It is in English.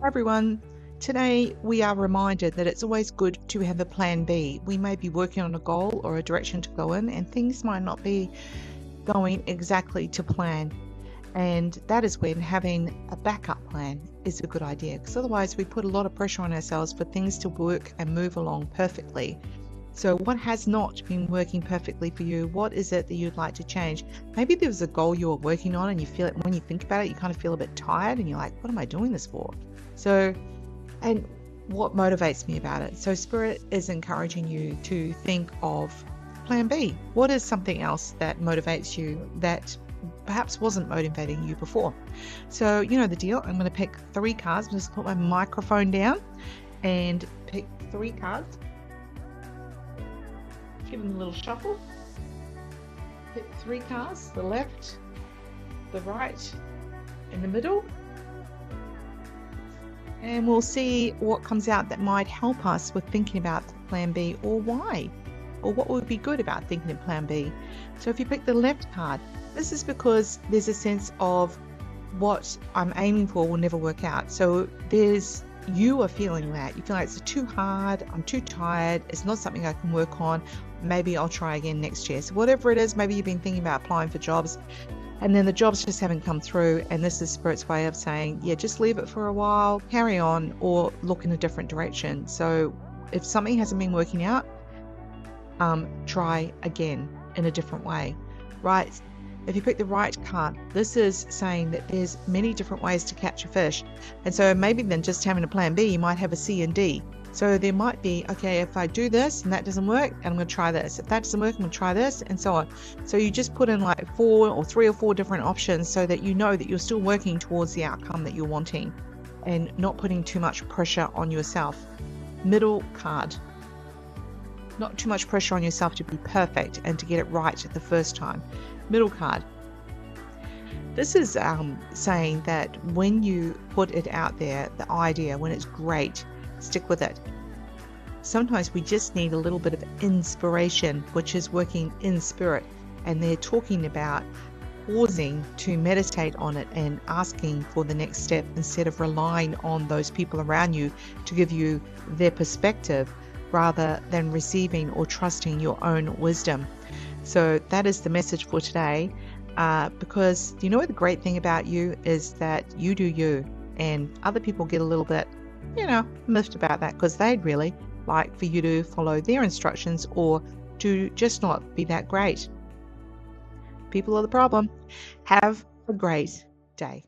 Everyone, today we are reminded that it's always good to have a plan B. We may be working on a goal or a direction to go in, and things might not be going exactly to plan. And that is when having a backup plan is a good idea, because otherwise we put a lot of pressure on ourselves for things to work and move along perfectly. So what has not been working perfectly for you? What is it that you'd like to change? Maybe there was a goal you were working on and you feel it when you think about it, you kind of feel a bit tired and you're like, what am I doing this for? So, and what motivates me about it? So Spirit is encouraging you to think of plan B. What is something else that motivates you that perhaps wasn't motivating you before? So you know the deal. I'm going to pick 3 cards. I'm just put my microphone down and pick 3 cards. Give them a little shuffle. Pick 3 cards, the left, the right, and the middle. And we'll see what comes out that might help us with thinking about plan B, or why, or what would be good about thinking of plan B. So if you pick the left card, this is because there's a sense of what I'm aiming for will never work out. So you are feeling that. You feel like it's too hard, I'm too tired, it's not something I can work on, maybe I'll try again next year. So whatever it is, maybe you've been thinking about applying for jobs and then the jobs just haven't come through, and this is Spirit's way of saying, yeah, just leave it for a while, carry on, or look in a different direction. So if something hasn't been working out, try again in a different way, right? If you pick the right card, this is saying that there's many different ways to catch a fish. And so maybe than just having a plan B, you might have a C and D. So there might be, okay, if I do this and that doesn't work, I'm going to try this. If that doesn't work, I'm going to try this, and so on. So you just put in like 3 or 4 different options so that you know that you're still working towards the outcome that you're wanting and not putting too much pressure on yourself. Middle card. Not too much pressure on yourself to be perfect and to get it right the first time. Middle card. This is saying that when you put it out there, the idea, when it's great, stick with it. Sometimes we just need a little bit of inspiration, which is working in spirit. And they're talking about pausing to meditate on it and asking for the next step instead of relying on those people around you to give you their perspective rather than receiving or trusting your own wisdom. So that is the message for today, because you know what the great thing about you is that you do you, and other people get a little bit, miffed about that because they'd really like for you to follow their instructions or to just not be that great. People are the problem. Have a great day.